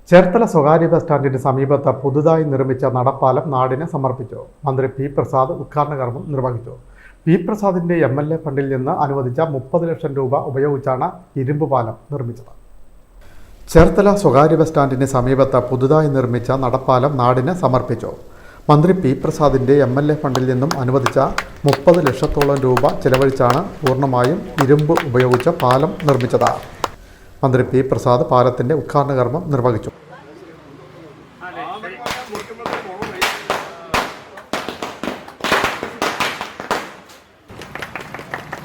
ചേർത്തല സ്വകാര്യ ബസ് സ്റ്റാൻഡിന് സമീപത്ത് പുതുതായി നിർമ്മിച്ച നടപ്പാലം നാടിന് സമർപ്പിച്ചു. മന്ത്രി പി പ്രസാദ് ഉദ്ഘാടന കർമ്മം നിർവഹിച്ചു. പി പ്രസാദിന്റെ MLA ഫണ്ടിൽ നിന്ന് അനുവദിച്ച 30 ലക്ഷം രൂപ ഉപയോഗിച്ചാണ് ഇരുമ്പ് പാലം നിർമ്മിച്ചത്. ചേർത്തല സ്വകാര്യ ബസ് സ്റ്റാൻഡിന് സമീപത്ത് പുതുതായി നിർമ്മിച്ച നടപ്പാലം നാടിന് സമർപ്പിച്ചു. മന്ത്രി പി പ്രസാദിന്റെ MLA ഫണ്ടിൽ നിന്നും അനുവദിച്ച 30 ലക്ഷത്തോളം രൂപ ചെലവഴിച്ചാണ് പൂർണ്ണമായും ഇരുമ്പ് ഉപയോഗിച്ച പാലം നിർമ്മിച്ചത്. മന്ത്രി പി പ്രസാദ് പാലത്തിന്റെ ഉദ്ഘാടന കർമ്മം നിർവഹിച്ചു.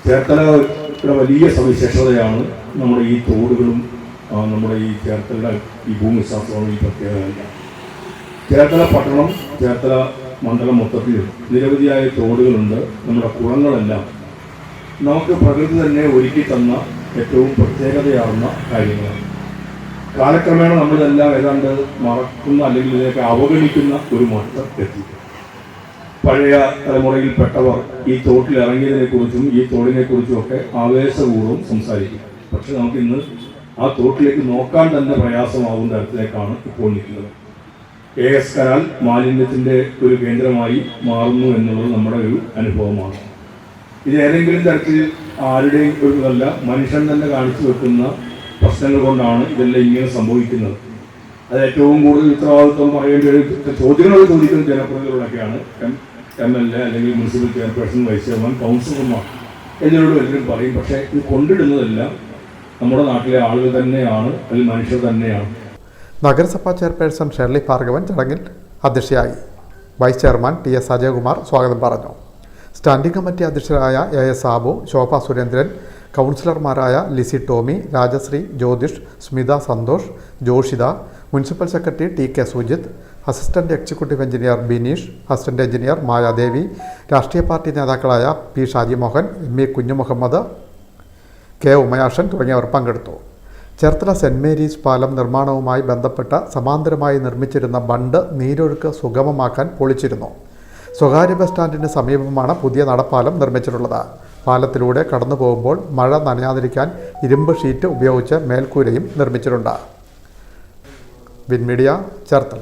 ചേർത്തലയുടെ വലിയ സവിശേഷതയാണ് നമ്മുടെ ഈ തോടുകളും നമ്മുടെ ഈ ചേർത്തലയുടെ ഈ ഭൂമിശാസ്ത്രവും ഈ പ്രത്യേകത. ചേർത്തല പട്ടണം, ചേർത്തല മണ്ഡലം മൊത്തത്തിൽ നിരവധിയായ തോടുകളുണ്ട്. നമ്മുടെ കുളങ്ങളെല്ലാം നമുക്ക് പ്രകൃതി തന്നെ ഒരുക്കി തന്ന ഏറ്റവും പ്രത്യേകതയാർന്ന കാര്യങ്ങളാണ്. കാലക്രമേണ നമ്മളിതെല്ലാം ഏതാണ്ട് മറക്കുന്ന അല്ലെങ്കിൽ ഇതിനൊക്കെ അവഗണിക്കുന്ന ഒരു മട്ടം എത്തി. പഴയ തലമുറയിൽപ്പെട്ടവർ ഈ തോട്ടിൽ ഇറങ്ങിയതിനെക്കുറിച്ചും ഈ തോടിനെക്കുറിച്ചും ഒക്കെ ആവേശപൂർവ്വം സംസാരിക്കും. പക്ഷെ നമുക്കിന്ന് ആ തോട്ടിലേക്ക് നോക്കാൻ തന്നെ പ്രയാസമാകുന്ന തരത്തിലേക്കാണ് ഇപ്പോൾ നിൽക്കുന്നത്. AS കനാൽ മാലിന്യത്തിൻ്റെ ഒരു കേന്ദ്രമായി മാറുന്നു എന്നുള്ളത് നമ്മുടെ ഒരു അനുഭവമാണ്. ഇത് ഏതെങ്കിലും തരത്തിൽ ആരുടെയും ഒരു ഇതല്ല, മനുഷ്യൻ തന്നെ കാണിച്ചു വെക്കുന്ന പ്രശ്നങ്ങൾ കൊണ്ടാണ് ഇതെല്ലാം ഇങ്ങനെ സംഭവിക്കുന്നത്. അത് ഏറ്റവും കൂടുതൽ ഉത്തരവാദിത്വം പറയേണ്ട ചോദ്യങ്ങൾ ചോദിക്കുന്ന ജനപ്രതിനിധികളൊക്കെയാണ് MLA അല്ലെങ്കിൽ മുനിസിപ്പൽ ചെയർപേഴ്സൺ, വൈസ് ചെയർമാൻ, കൗൺസിലർമാർ എന്നിവരോട് എല്ലാവരും പറയും. പക്ഷേ ഇത് കൊണ്ടിടുന്നതെല്ലാം നമ്മുടെ നാട്ടിലെ ആളുകൾ തന്നെയാണ്, അല്ലെങ്കിൽ മനുഷ്യർ തന്നെയാണ്. നഗരസഭാ ചെയർപേഴ്സൺ ഷെർലി ഭാർഗവൻ ചടങ്ങിൽ അധ്യക്ഷയായി. വൈസ് ചെയർമാൻ TS അജയകുമാർ സ്വാഗതം പറഞ്ഞു. സ്റ്റാൻഡിംഗ് കമ്മിറ്റി അധ്യക്ഷരായ AS സാബു, ശോഭ സുരേന്ദ്രൻ, കൗൺസിലർമാരായ Lissy Tomy, Rajasree, Jyothish, Smitha Santhosh, Joshitha, municipal secretary TK Sujith, assistant executive engineer Bineesh, assistant engineer Mayadevi, രാഷ്ട്രീയ പാർട്ടി നേതാക്കളായ P Shaji Mohan, ME Kunjumuhammad, K ഉമയാഷൻ തുടങ്ങിയവർ പങ്കെടുത്തു. ചേർത്തല സെൻറ് മേരീസ് പാലം നിർമ്മാണവുമായി ബന്ധപ്പെട്ട് സമാന്തരമായി നിർമ്മിച്ചിരുന്ന ബണ്ട് നീരൊഴുക്ക് സുഗമമാക്കാൻ പൊളിച്ചിരുന്നു. സ്വകാര്യ ബസ് സ്റ്റാൻഡിന് സമീപമാണ് പുതിയ നടപ്പാലം നിർമ്മിച്ചിട്ടുള്ളത്. പാലത്തിലൂടെ കടന്നു പോകുമ്പോൾ മഴ നനയാതിരിക്കാൻ ഇരുമ്പ് ഷീറ്റ് ഉപയോഗിച്ച് മേൽക്കൂരയും നിർമ്മിച്ചിട്ടുണ്ട്. വിൻമീഡിയ, ചേർത്തല.